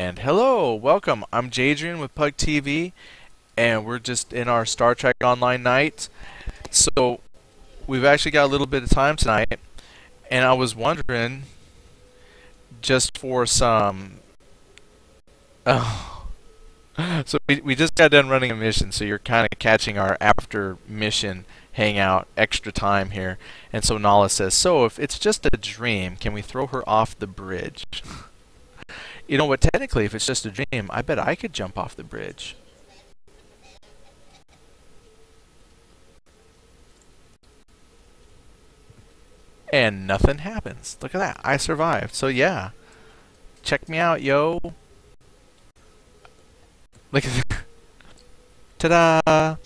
And hello, welcome. I'm Jadrian with Pug TV, and we're just in our Star Trek Online night. So we've actually got a little bit of time tonight, and I was wondering, just for some, oh, so we just got done running a mission, so you're kind of catching our after mission hangout extra time here. And so Nala says, so if it's just a dream, can we throw her off the bridge? You know what, technically, if it's just a dream, I bet I could jump off the bridge. And nothing happens. Look at that. I survived. So yeah. Check me out, yo. Look at that. Ta-da!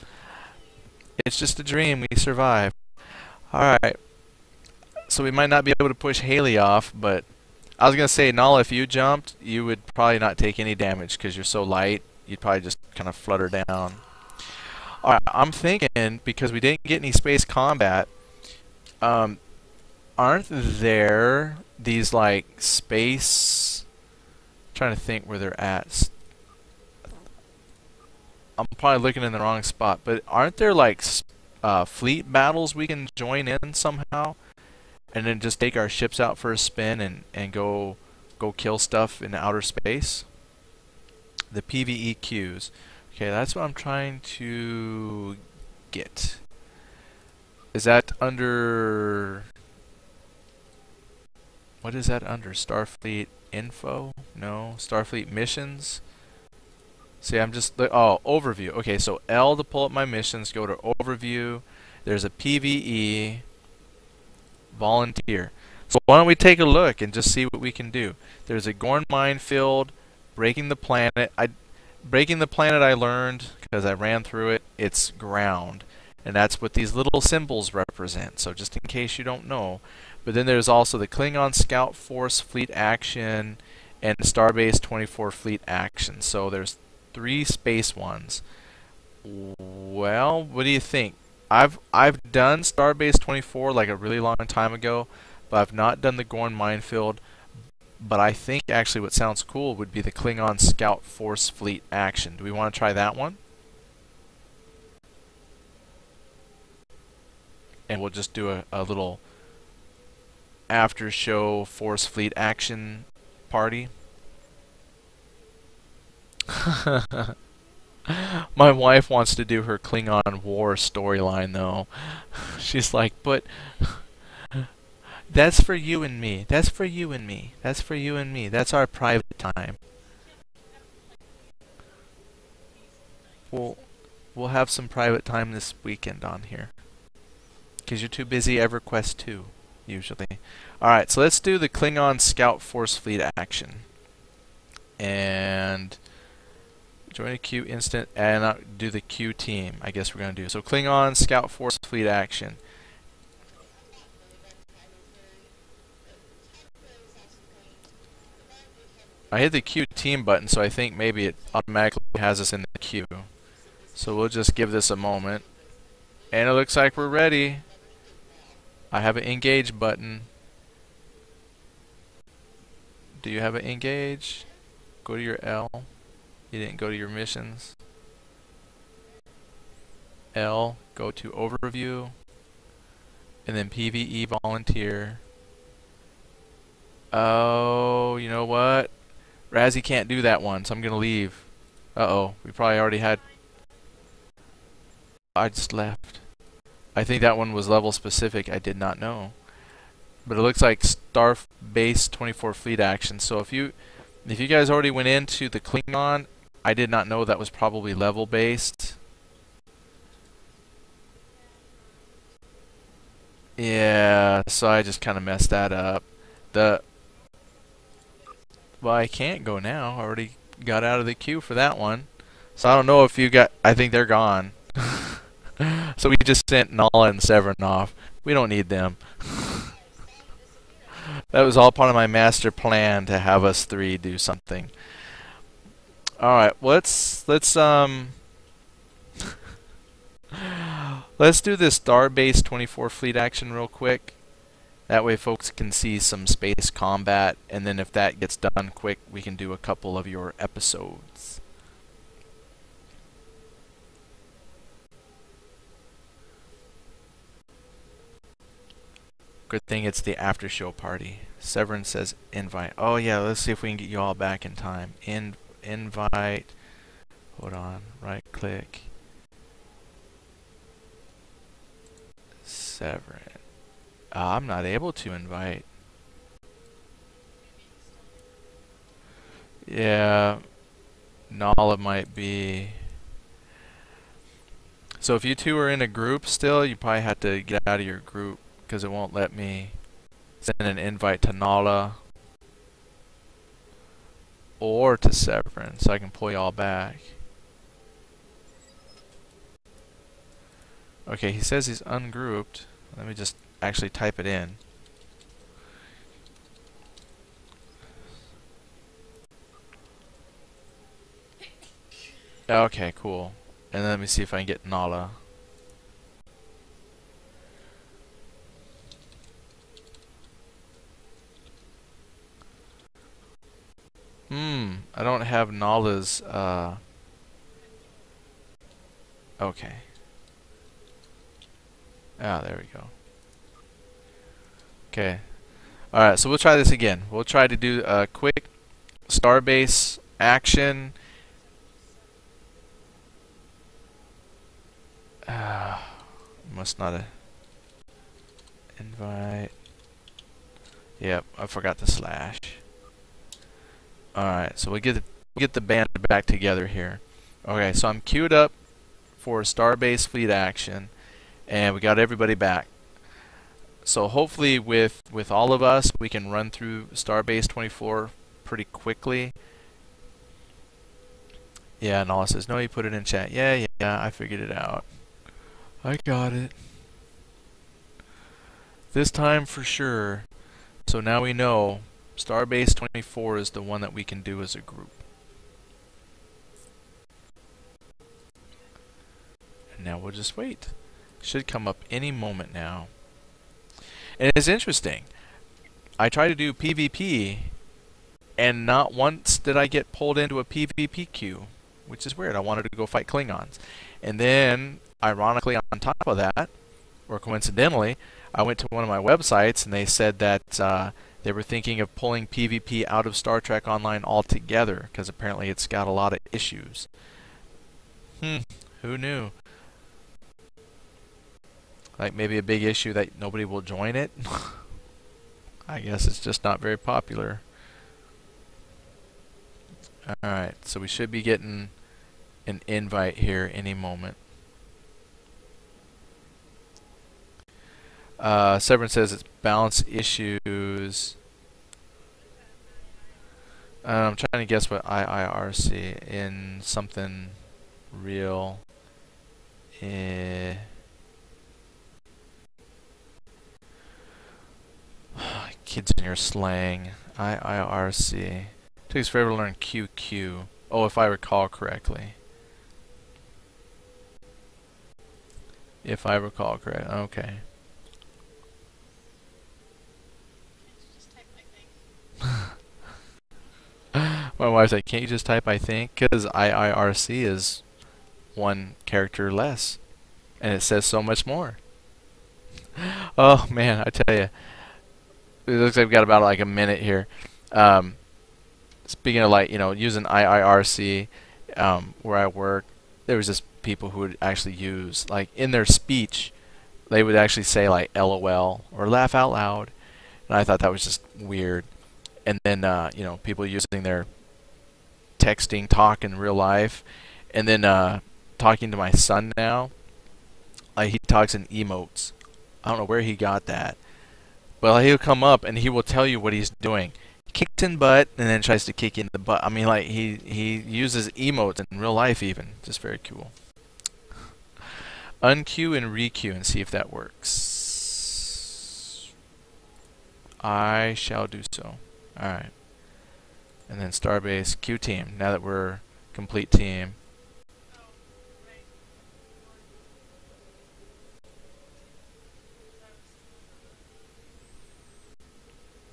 It's just a dream. We survived. Alright. So we might not be able to push Haley off, but I was going to say, Nala, if you jumped, you would probably not take any damage because you're so light. You'd probably just kind of flutter down. Alright, I'm thinking, because we didn't get any space combat, aren't there these, like, space... I'm trying to think where they're at. I'm probably looking in the wrong spot, but aren't there, like, fleet battles we can join in somehow? And then just take our ships out for a spin and go kill stuff in outer space? The PvE queues. Okay, that's what I'm trying to get. Is that under... What is that under? Starfleet info? No. Starfleet missions? See, I'm just... Oh, overview. Okay, so L to pull up my missions. Go to overview. There's a PvE. Volunteer. So why don't we take a look and just see what we can do. There's a Gorn minefield. Breaking the planet. Breaking the planet I learned because I ran through it. It's ground. And that's what these little symbols represent. So just in case you don't know. But then there's also the Klingon Scout Force Fleet Action and Starbase 24 Fleet Action. So there's 3 space ones. Well, what do you think? I've done Starbase 24 like a really long time ago, but I've not done the Gorn minefield. But I think actually what sounds cool would be the Klingon Scout Force Fleet Action. Do we want to try that one? And we'll just do a little after show Force Fleet Action party. My wife wants to do her Klingon War storyline though. She's like, but that's for you and me. That's for you and me. That's for you and me. That's our private time. We'll we'll have some private time this weekend on here. 'Cause you're too busy EverQuest 2, usually. Alright, so let's do the Klingon Scout Force Fleet Action. And join a queue instant and do the queue team. I guess we're going to do. So Klingon Scout Force Fleet Action. I hit the queue team button, so I think maybe it automatically has us in the queue. So we'll just give this a moment. And it looks like we're ready. I have an engage button. Do you have an engage? Go to your L. You didn't go to your missions. L, go to overview. And then PvE volunteer. Oh, you know what? Razzie can't do that one, so I'm going to leave. Uh-oh, we probably already had... I just left. I think that one was level specific. I did not know. But it looks like Starbase 24 Fleet Action. So if you guys already went into the Klingon, I did not know that was probably level based. Yeah, so I just kind of messed that up. Well, I can't go now. I already got out of the queue for that one. So I don't know if you got... I think they're gone. So we just sent Nala and Severin off. We don't need them. That was all part of my master plan to have us 3 do something. Alright, let's do this Starbase 24 Fleet Action real quick. That way folks can see some space combat, and then if that gets done quick, we can do a couple of your episodes. Good thing it's the after show party. Severin says invite. Oh yeah, let's see if we can get you all back in time. Invite. Hold on. Right click. Severin. I'm not able to invite. Yeah. Nala might be. So if you two are in a group still, you probably have to get out of your group, because it won't let me send an invite to Nala or to Severin, so I can pull y'all back. Okay, he says he's ungrouped. Let me just actually type it in. Okay, cool. And then let me see if I can get Nala. I don't have Nala's, okay. Ah, there we go. Okay. Alright, so we'll try this again. We'll try to do a quick Starbase action. Must not have invite. Yep, I forgot the slash. Alright, so we get the band back together here. Okay, so I'm queued up for Starbase fleet action, and we got everybody back. So hopefully with all of us, we can run through Starbase 24 pretty quickly. Yeah, Nala says, no, you put it in chat. Yeah, I figured it out. I got it. This time for sure. So now we know Starbase 24 is the one that we can do as a group. And now we'll just wait. Should come up any moment now. And it's interesting. I try to do PvP, and not once did I get pulled into a PvP queue, which is weird. I wanted to go fight Klingons. And then, ironically, on top of that, or coincidentally, I went to one of my websites and they said that they were thinking of pulling PvP out of Star Trek Online altogether, because apparently it's got a lot of issues. Who knew? Like maybe a big issue that nobody will join it? I guess it's just not very popular. Alright, so we should be getting an invite here any moment. Severin says it's balance issues. I'm trying to guess what IIRC in something real. Kids in your slang. IIRC. Takes forever to learn QQ. Oh, if I recall correctly. If I recall correctly. Okay. My wife's like, can't you just type I think? Because IIRC is one character less. And it says so much more. Oh man, I tell you. It looks like we've got about like a minute here. Speaking of like, using IIRC, where I work, there was just people who would actually use, like in their speech, they would actually say like LOL or laugh out loud. And I thought that was just weird. And then, people using their texting talk in real life. And then talking to my son now, he talks in emotes. I don't know where he got that. But he'll come up and he will tell you what he's doing. Kicks in butt and then tries to kick in the butt. I mean, like he uses emotes in real life even. Just very cool. Unqueue and requeue and see if that works. I shall do so. Alright. And then Starbase queue team. Now that we're complete team.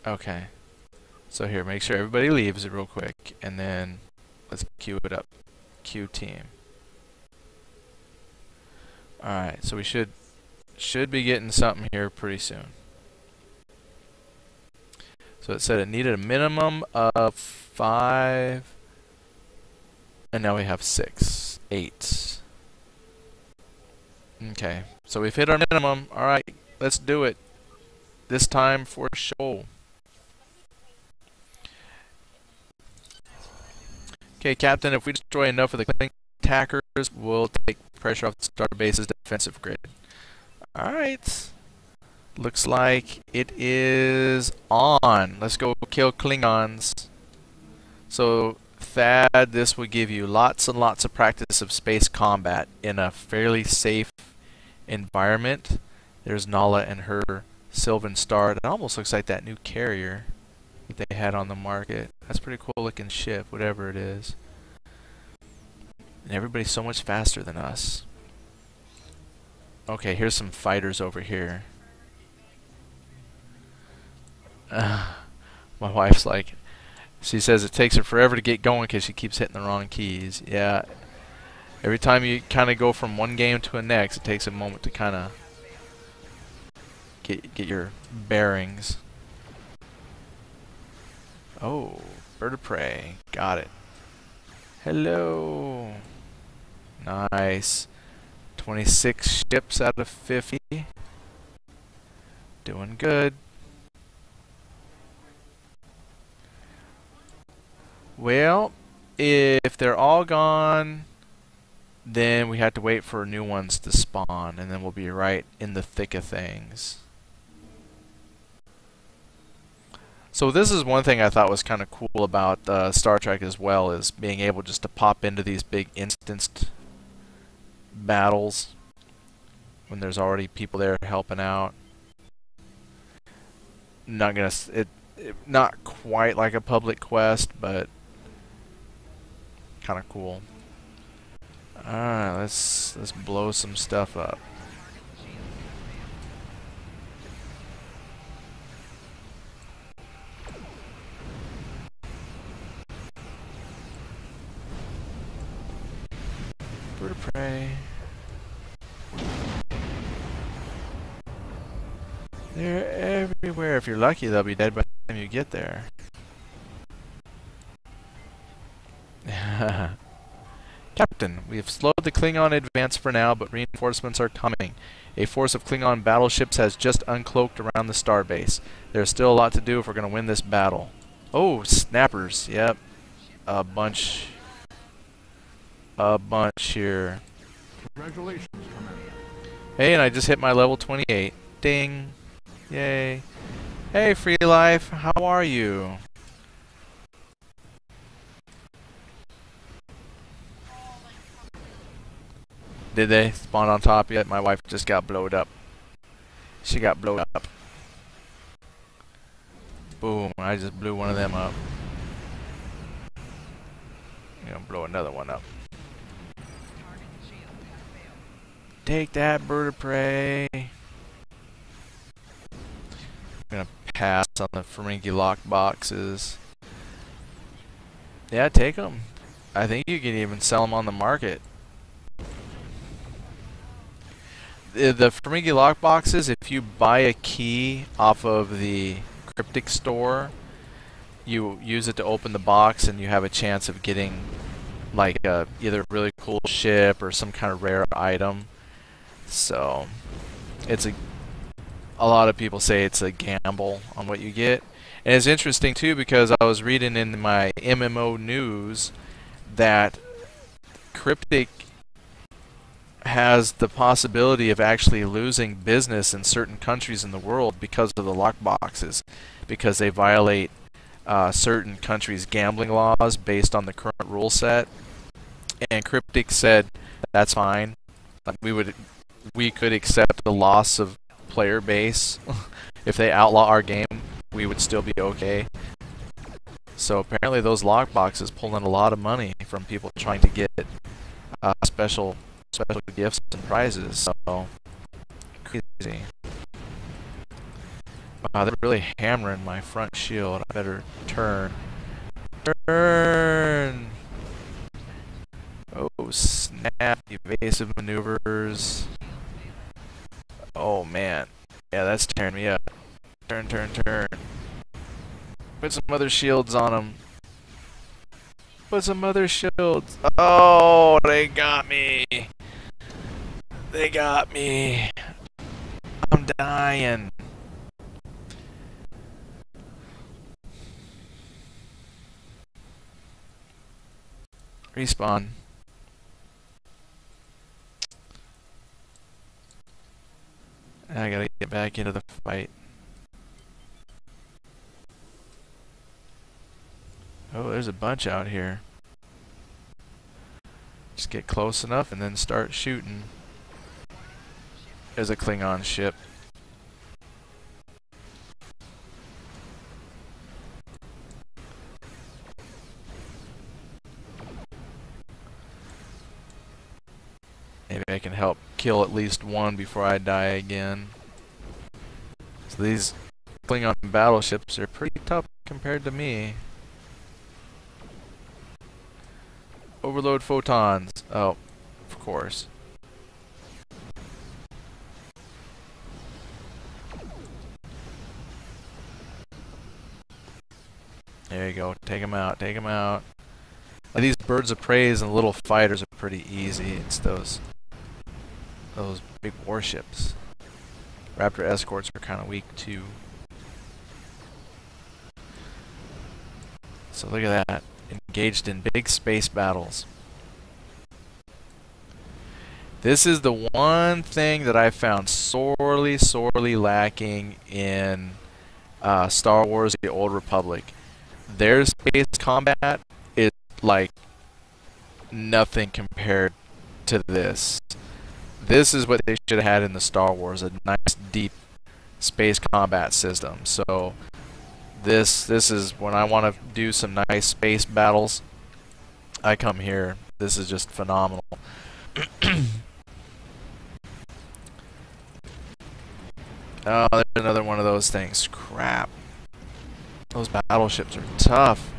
Okay. So here, make sure everybody leaves it real quick, and then let's queue it up. Queue team. Alright, so we should be getting something here pretty soon. So it said it needed a minimum of 5, and now we have 6, 8. Okay, so we've hit our minimum. Alright, let's do it. This time for show. Okay, Captain, if we destroy enough of the Kling attackers, we'll take pressure off the Starbase's defensive grid. Alright. Looks like it is on. Let's go kill Klingons. So, Thad, this would give you lots and lots of practice of space combat in a fairly safe environment. There's Nala and her Sylvan Star. It almost looks like that new carrier that they had on the market. That's a pretty cool looking ship, whatever it is. And everybody's so much faster than us. Okay, here's some fighters over here. My wife's like, she says it takes her forever to get going because she keeps hitting the wrong keys. Yeah, every time you kind of go from one game to the next, it takes a moment to kind of get your bearings. Oh, bird of prey, got it. Hello. Nice. 26 ships out of 50. Doing good. Well, if they're all gone, then we have to wait for new ones to spawn, and then we'll be right in the thick of things. So this is one thing I thought was kind of cool about Star Trek as well, is being able just to pop into these big instanced battles when there's already people there helping out. Not gonna not quite like a public quest, but kind of cool. Alright, let's blow some stuff up. Bird of prey. They're everywhere. If you're lucky, they'll be dead by the time you get there. Captain, we have slowed the Klingon advance for now, but reinforcements are coming. A force of Klingon battleships has just uncloaked around the starbase. There's still a lot to do if we're going to win this battle. Oh, snappers. Yep. A bunch here. Congratulations, Commander. Hey, and I just hit my level 28. Ding. Yay. Hey, Free Life. How are you? Did they spawn on top yet? My wife just got blowed up. She got blowed up. Boom. I just blew one of them up. I'm gonna blow another one up. Take that, bird of prey. I'm gonna pass on the Ferengi lock boxes. Yeah, take them. I think you can even sell them on the market. The Ferengi lock boxes, if you buy a key off of the Cryptic store, you use it to open the box and you have a chance of getting like either a really cool ship or some kind of rare item. So it's a lot of people say it's a gamble on what you get. And it's interesting too, because I was reading in my MMO news that Cryptic has the possibility of actually losing business in certain countries in the world because of the lock boxes, because they violate certain countries' gambling laws based on the current rule set. And Cryptic said that's fine. Like we could accept the loss of player base. If they outlaw our game, we would still be okay. So apparently those lock boxes pull in a lot of money from people trying to get special gifts and prizes. So crazy. Wow, they're really hammering my front shield. I better turn. Turn! Oh, snap. Evasive maneuvers. Oh, man. Yeah, that's tearing me up. Turn, turn, turn. Put some other shields on them. Put some other shields. Oh, they got me. They got me. I'm dying. Respawn. I gotta get back into the fight. Oh, there's a bunch out here. Just get close enough and then start shooting. There's a Klingon ship. Maybe I can help kill at least one before I die again. So these Klingon battleships are pretty tough compared to me. Overload photons. Oh, of course. There you go. Take them out. Take them out. These birds of prey and little fighters are pretty easy. It's those big warships. Raptor escorts are kind of weak too. So look at that. Engaged in big space battles. This is the one thing that I found sorely lacking in Star Wars: The Old Republic. Their space combat is like nothing compared to this. This is what they should have had in the Star Wars, a nice deep space combat system. So this is when I want to do some nice space battles, I come here. This is just phenomenal. Oh, there's another one of those things. Crap. Those battleships are tough.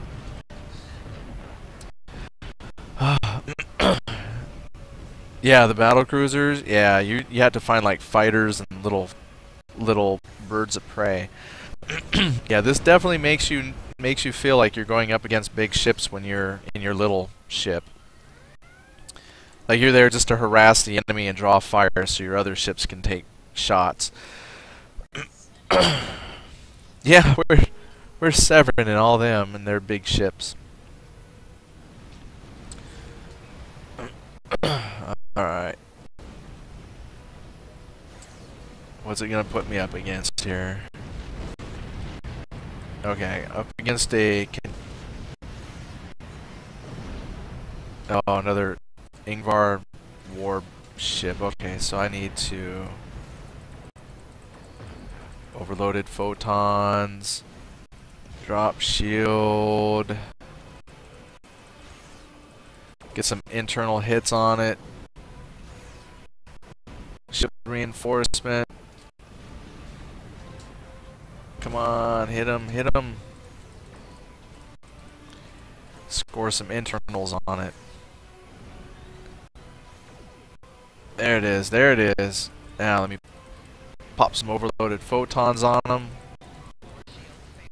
Yeah, the battle cruisers. Yeah, you have to find like fighters and little birds of prey. Yeah, this definitely makes you feel like you're going up against big ships when you're in your little ship. Like you're there just to harass the enemy and draw fire so your other ships can take shots. Yeah, we're Severin and all them and their big ships. Alright. What's it gonna put me up against here? Okay, up against a... Oh, another Ingvar warship. Okay, so I need to... Overloaded photons. Drop shield. Get some internal hits on it. Ship reinforcement. Come on, hit him, hit him. Score some internals on it. There it is, there it is. Now let me pop some overloaded photons on him.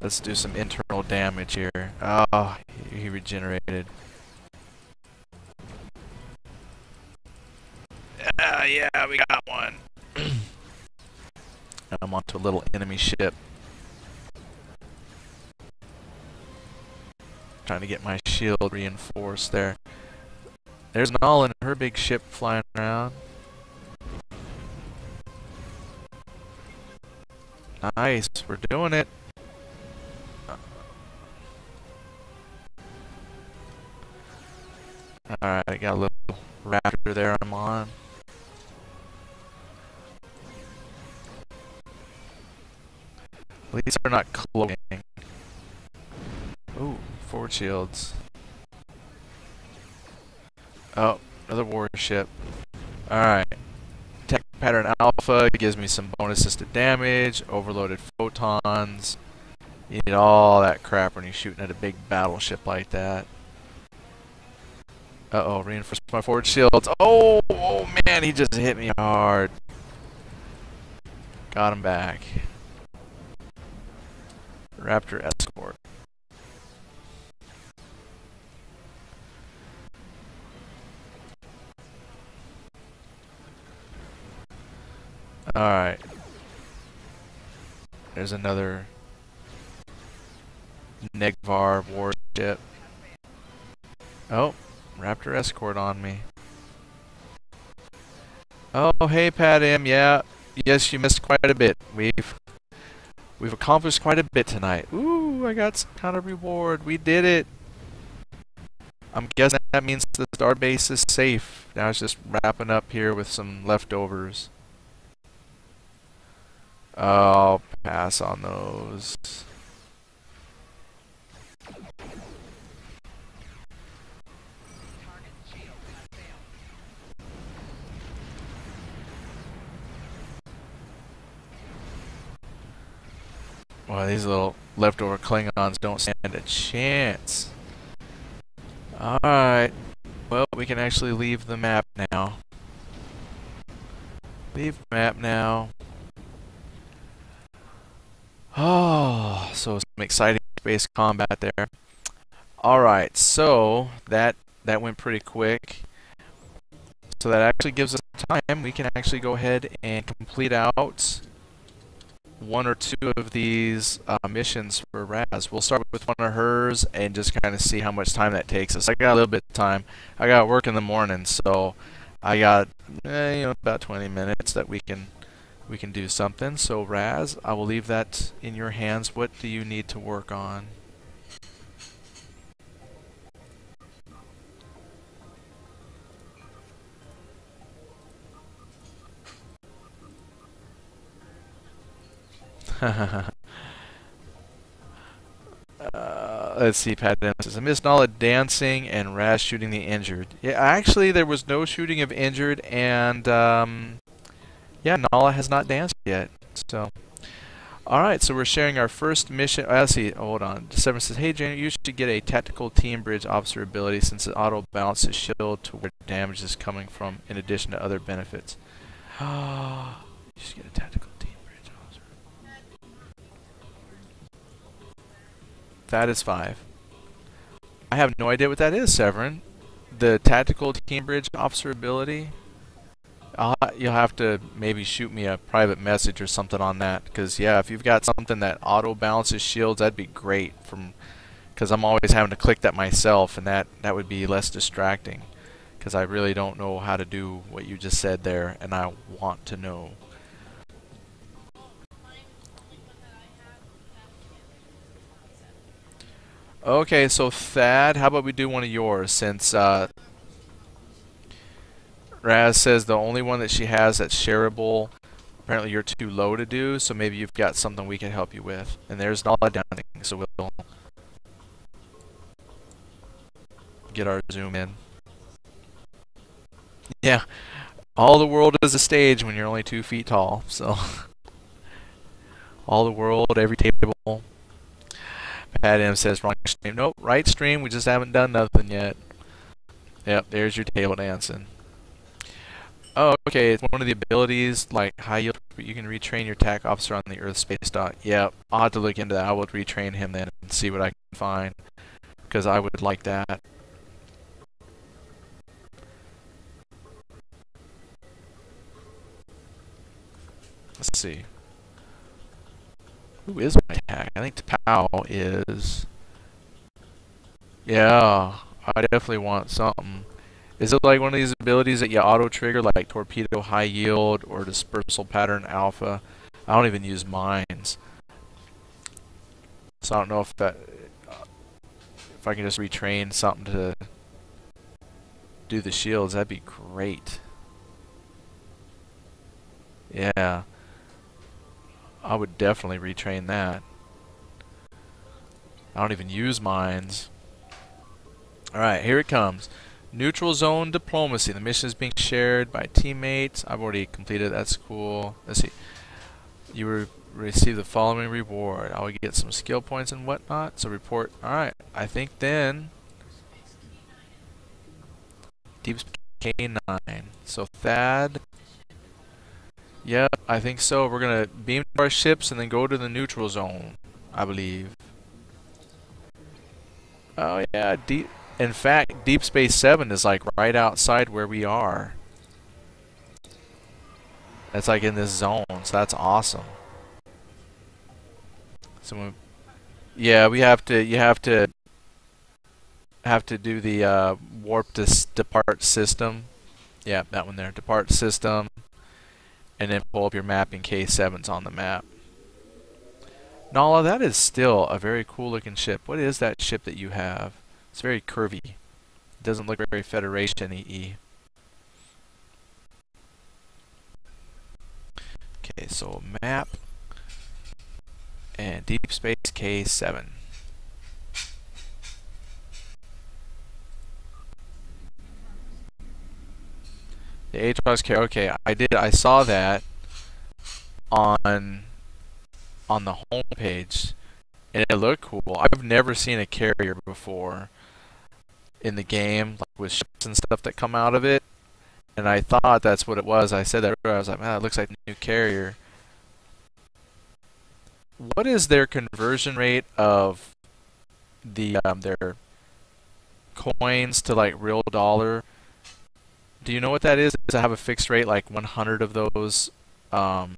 Let's do some internal damage here. Oh, he regenerated. Yeah, we got one. I'm onto a little enemy ship. Trying to get my shield reinforced there. There's Null and her big ship flying around. Nice, we're doing it. Alright, I got a little raptor there I'm on. At least they're not cloaking. Ooh, forward shields. Oh, another warship. Alright. Pattern Alpha gives me some bonuses to damage, overloaded photons. You need all that crap when you're shooting at a big battleship like that. Uh-oh, reinforce my forward shields. Oh, oh man, he just hit me hard. Got him back. Raptor escort. Alright. There's another Negvar warship. Oh, Raptor escort on me. Oh, hey Pat M. Yeah, yes, you missed quite a bit. We've accomplished quite a bit tonight. Ooh, I got some kind of reward. We did it. I'm guessing that means the starbase is safe. Now it's just wrapping up here with some leftovers. I'll pass on those. Well, these little leftover Klingons don't stand a chance. Alright. Well, we can actually leave the map now. Leave the map now. Oh, so some exciting space combat there. Alright, so that went pretty quick. So that actually gives us time. We can actually go ahead and complete out one or two of these missions for Raz. We'll start with one of hers and just kind of see how much time that takes us. I got a little bit of time. I got work in the morning, so I got about 20 minutes that we can do something. So Raz, I will leave that in your hands. What do you need to work on? Let's see, Pat Dennis says, I missed Nala dancing and Raz shooting the injured. Yeah, actually, there was no shooting of injured, and yeah, Nala has not danced yet. So, alright, so we're sharing our first mission. Let's see, hold on. Seven says, hey, Jane, you should get a tactical team bridge officer ability since it auto balances shield to where damage is coming from, in addition to other benefits. You should get a tactical team bridge officer. That is 5. I have no idea what that is, Severin. The tactical team bridge officer ability. You'll have to maybe shoot me a private message or something on that, because yeah, if you've got something that auto balances shields, that'd be great. Because I'm always having to click that myself, and that would be less distracting. Because I really don't know how to do what you just said there, and I want to know. Okay, so Thad, how about we do one of yours, since Raz says the only one that she has that's shareable, apparently you're too low to do, so maybe you've got something we can help you with. And there's Nala Downing, so we'll get our zoom in. Yeah, all the world is a stage when you're only 2 feet tall, so all the world, every table. Pat M says wrong stream. Nope, right stream, we just haven't done nothing yet. Yep, there's your table dancing. Oh, okay, it's one of the abilities, like high yield, you can retrain your TAC officer on the Earth space dock. Yep, I'll have to look into that. I will retrain him then and see what I can find, because I would like that. Let's see. Who is my TAC? I think Tao is... Yeah, I definitely want something. Is it like one of these abilities that you auto-trigger, like Torpedo High Yield or Dispersal Pattern Alpha? I don't even use mines. So I don't know if I can just retrain something to do the shields. That'd be great. Yeah. I would definitely retrain that. I don't even use mines. Alright, here it comes. Neutral zone diplomacy. The mission is being shared by teammates. I've already completed. That's cool. Let's see. You receive the following reward. I will get some skill points and whatnot. So report. Alright. I think then Deep Space K9. So Thad. Yep, I think so. We're gonna beam to our ships and then go to the neutral zone, I believe. Oh yeah, in fact, Deep Space 7 is like right outside where we are. That's like in this zone, so that's awesome. So yeah, we have to. You have to do the warp to depart system. Yeah, that one there. Depart system, and then pull up your map in K7's on the map. Nala, that is still a very cool looking ship. What is that ship that you have? It's very curvy. It doesn't look very Federation-y. Okay, so map and Deep Space K7. The Aatrox carrier. Okay, I saw that on the home page, and it looked cool. I've never seen a carrier before in the game, like with ships and stuff that come out of it, and I thought that's what it was. I said that earlier. I was like, man, it looks like a new carrier. What is their conversion rate of the their coins to like real dollar? Do you know what that is? Does it have a fixed rate, like 100 of those? I'm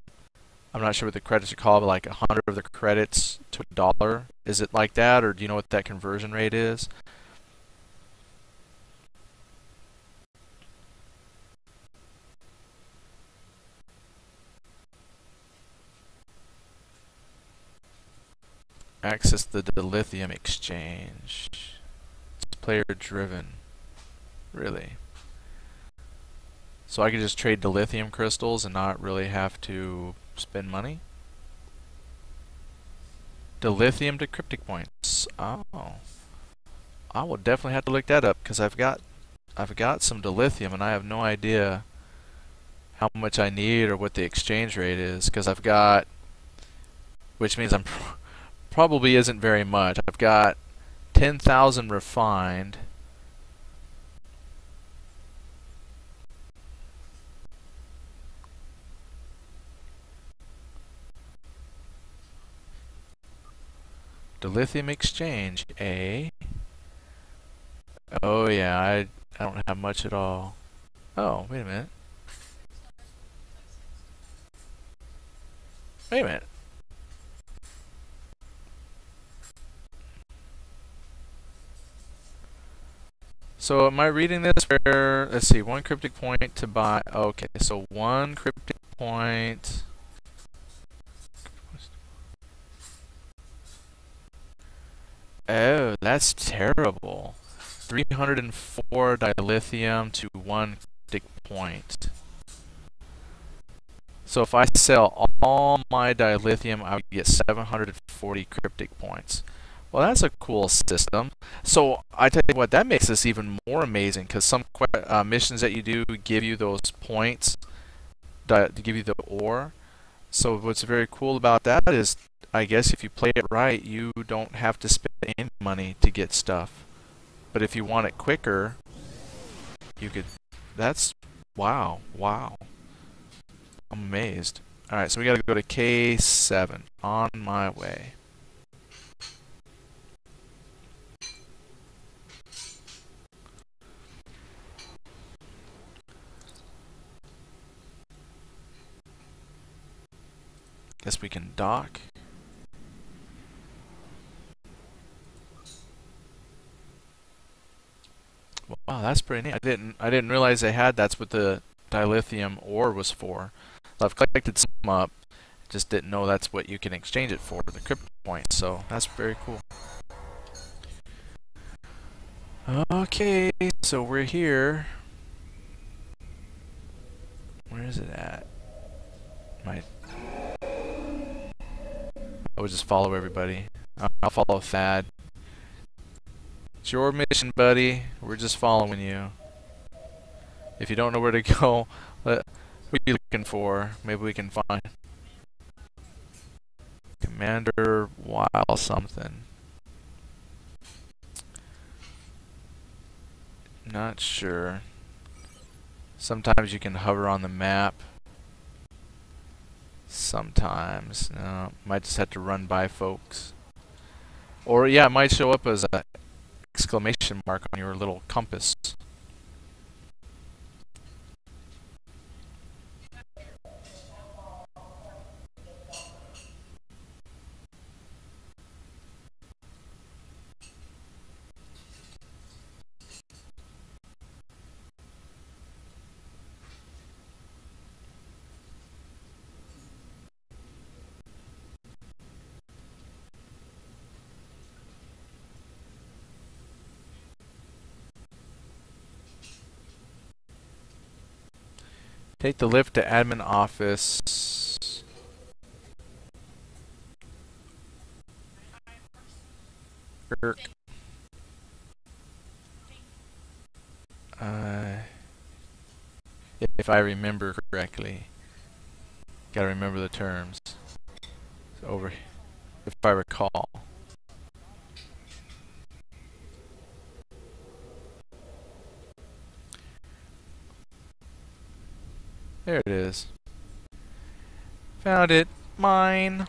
not sure what the credits are called, but like 100 of the credits to $1. Is it like that, or do you know what that conversion rate is? Access the dilithium exchange. It's player driven. Really? So I could just trade dilithium crystals and not really have to spend money? Dilithium to cryptic points. Oh. I will definitely have to look that up, because I've got some dilithium and I have no idea how much I need or what the exchange rate is, because I've got, which means I'm probably isn't very much. I've got 10,000 refined. Dilithium exchange, eh? Oh yeah, I don't have much at all. Oh, wait a minute. Wait a minute. So am I reading this where, let's see, 1 cryptic point to buy, okay, so 1 cryptic point. Oh, that's terrible. 304 dilithium to 1 cryptic point. So if I sell all my dilithium, I would get 740 cryptic points. Well, that's a cool system. So I tell you what, that makes this even more amazing, because some missions that you do give you those points to give you the ore. So what's very cool about that is, I guess if you play it right, you don't have to spend any money to get stuff. But if you want it quicker, you could. That's wow, wow. I'm amazed. Alright, so we gotta go to K7. On my way. Guess we can dock. Wow, that's pretty neat. I didn't realize they had that's what the dilithium ore was for. So I've collected some up, just didn't know that's what you can exchange it for, the crypto points. So that's very cool. Okay, so we're here. Where is it at? I would just follow everybody. I'll follow Thad. It's your mission, buddy. We're just following you. If you don't know where to go, what are you looking for? Maybe we can find Commander Weil something. Not sure. Sometimes you can hover on the map. Sometimes. No, might just have to run by folks. Or yeah, it might show up as a exclamation mark on your little compass. Take the lift to admin office. Irk. If I remember correctly. Gotta remember the terms. It's over, if I recall. There it is. Found it. Mine.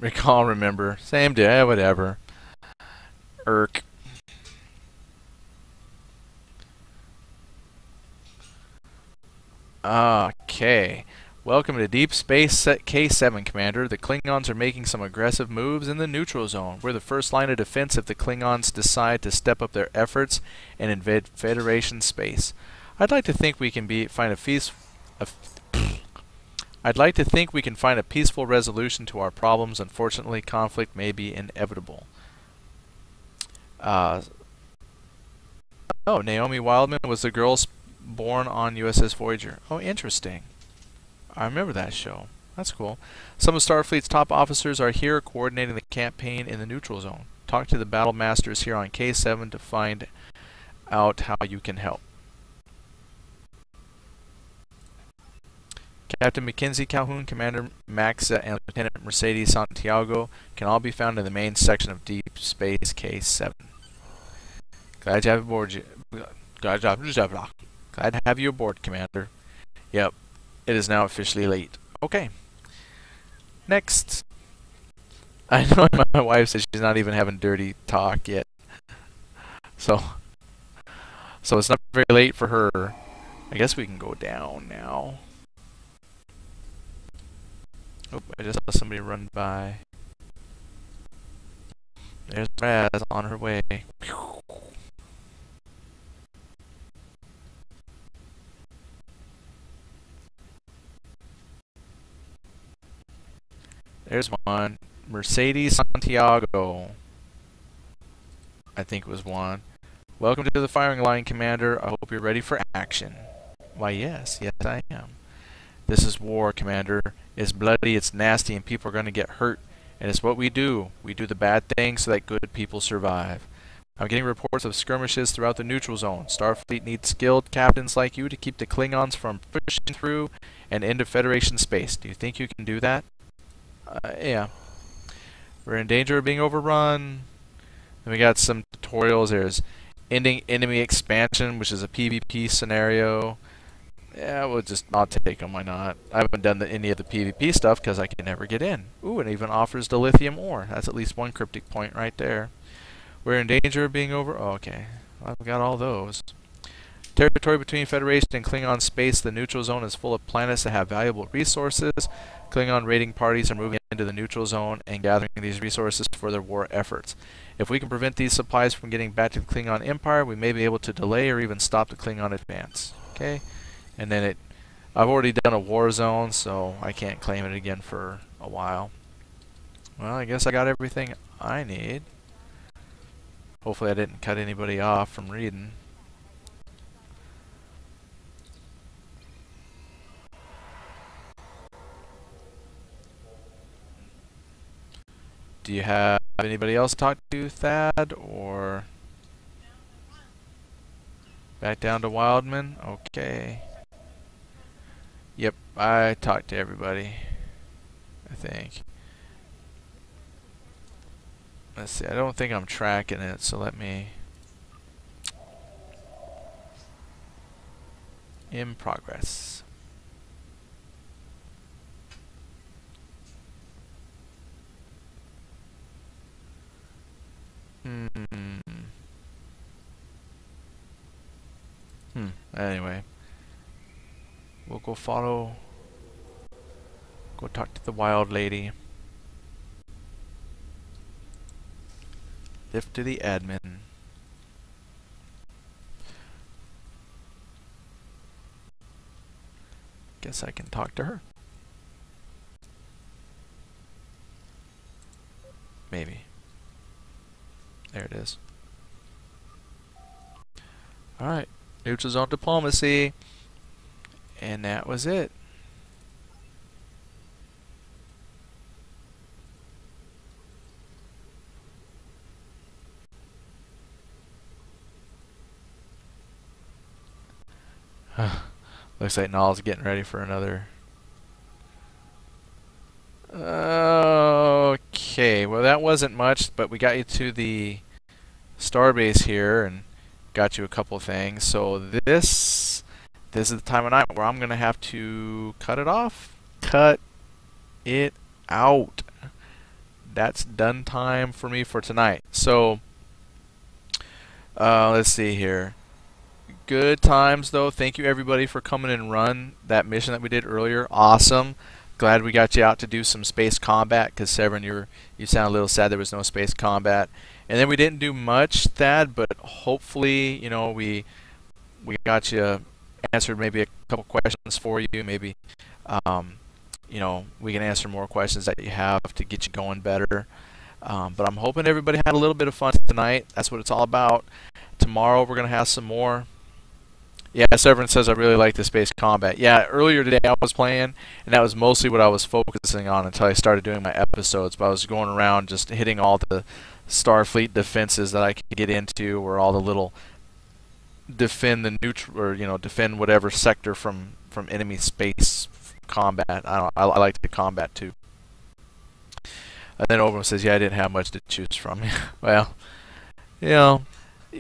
Recall, remember. Same day, whatever. Irk. Okay. Welcome to Deep Space K7, Commander. The Klingons are making some aggressive moves in the neutral zone. We're the first line of defense if the Klingons decide to step up their efforts and invade Federation space. I'd like to think we can find a peaceful resolution to our problems. Unfortunately, conflict may be inevitable. Oh, Naomi Wildman was the girl born on USS Voyager. Oh, interesting. I remember that show. That's cool. Some of Starfleet's top officers are here coordinating the campaign in the neutral zone. Talk to the battle masters here on K7 to find out how you can help. Captain Mackenzie Calhoun, Commander Max, and Lieutenant Mercedes Santiago can all be found in the main section of Deep Space K7. Glad to have you aboard. Glad to have you aboard, Commander. Yep, it is now officially late. Okay. Next. I know my wife says she's not even having dirty talk yet. So it's not very late for her. I guess we can go down now. Oh, I just saw somebody run by. There's Raz on her way. There's one. Mercedes Santiago, I think was one. Welcome to the firing line, Commander. I hope you're ready for action. Why, yes. Yes, I am. This is war, Commander. It's bloody, it's nasty, and people are going to get hurt. And it's what we do. We do the bad things so that good people survive. I'm getting reports of skirmishes throughout the neutral zone. Starfleet needs skilled captains like you to keep the Klingons from pushing through and into Federation space. Do you think you can do that? Yeah. We're in danger of being overrun. Then we got some tutorials. There's ending enemy expansion, which is a PvP scenario. Yeah, I'll take them. Why not? I haven't done any of the PvP stuff because I can never get in. Ooh, and even offers the lithium ore. That's at least one cryptic point right there. We're in danger of being over. Oh, okay. I've got all those. Territory between Federation and Klingon space. The neutral zone is full of planets that have valuable resources. Klingon raiding parties are moving into the neutral zone and gathering these resources for their war efforts. If we can prevent these supplies from getting back to the Klingon Empire, we may be able to delay or even stop the Klingon advance. Okay? And then I've already done a war zone, so I can't claim it again for a while. Well, I guess I got everything I need. Hopefully I didn't cut anybody off from reading. Do you have Anybody else talk to Thad or back down to Wildman? Okay. Yep, I talked to everybody, I think. Let's see, I don't think I'm tracking it, so let me... In progress. Anyway. We'll go follow... Go talk to the wild lady. Lift to the admin. Guess I can talk to her. Maybe. There it is. Alright. Neutral zone diplomacy. And that was it. Looks like Nal's getting ready for another. Okay, well that wasn't much, but we got you to the starbase here and got you a couple of things. So this is the time of night where I'm gonna have to cut it off. Cut it out. That's done time for me for tonight. So let's see here. Good times though. Thank you everybody for coming and run that mission that we did earlier. Awesome. Glad we got you out to do some space combat, because Severin, you sound a little sad there was no space combat. And then we didn't do much, Thad, but hopefully, you know, we got you answered maybe a couple questions for you. Maybe you know, we can answer more questions that you have to get you going better. But I'm hoping everybody had a little bit of fun tonight. That's what it's all about. Tomorrow we're gonna have some more. Yeah, Severin says I really like the space combat. Yeah, earlier today I was playing, and that was mostly what I was focusing on until I started doing my episodes. But I was going around just hitting all the Starfleet defenses that I could get into, or all the little defend the neutral, or you know, defend whatever sector from enemy space combat. I like the combat too. And then Oberman says, yeah, I didn't have much to choose from. Well, you know.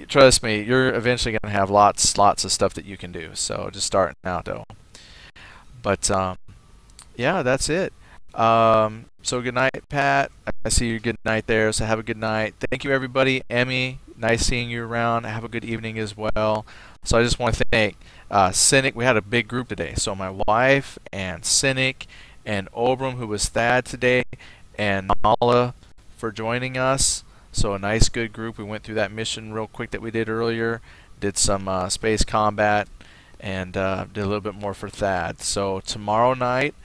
Trust me, you're eventually going to have lots of stuff that you can do. So just starting out though. But yeah, that's it. So good night, Pat. I see you. Good night there. So have a good night. Thank you, everybody. Emmy, nice seeing you around. Have a good evening as well. So I just want to thank Cynic. We had a big group today. So my wife and Cynic and Obram, who was Thad today, and Nala for joining us. So a nice good group. We went through that mission real quick that we did earlier, did some space combat, and did a little bit more for Thad. So tomorrow night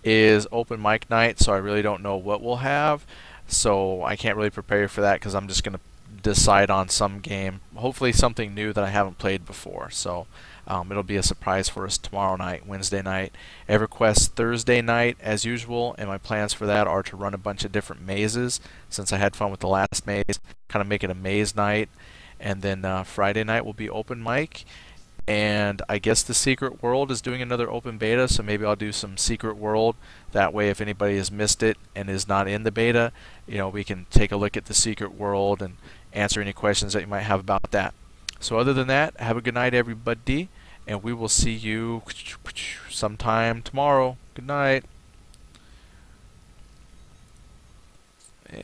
is open mic night, so I really don't know what we'll have. So I can't really prepare you for that because I'm just going to decide on some game, hopefully something new that I haven't played before. So it'll be a surprise for us tomorrow night, Wednesday night. EverQuest Thursday night as usual, and my plans for that are to run a bunch of different mazes, since I had fun with the last maze, kind of make it a maze night. And then Friday night will be open mic, and I guess the Secret World is doing another open beta, so maybe I'll do some Secret World. That way if anybody has missed it and is not in the beta, you know, we can take a look at the Secret World and answer any questions that you might have about that. So other than that, have a good night everybody, and we will see you sometime tomorrow. Good night. And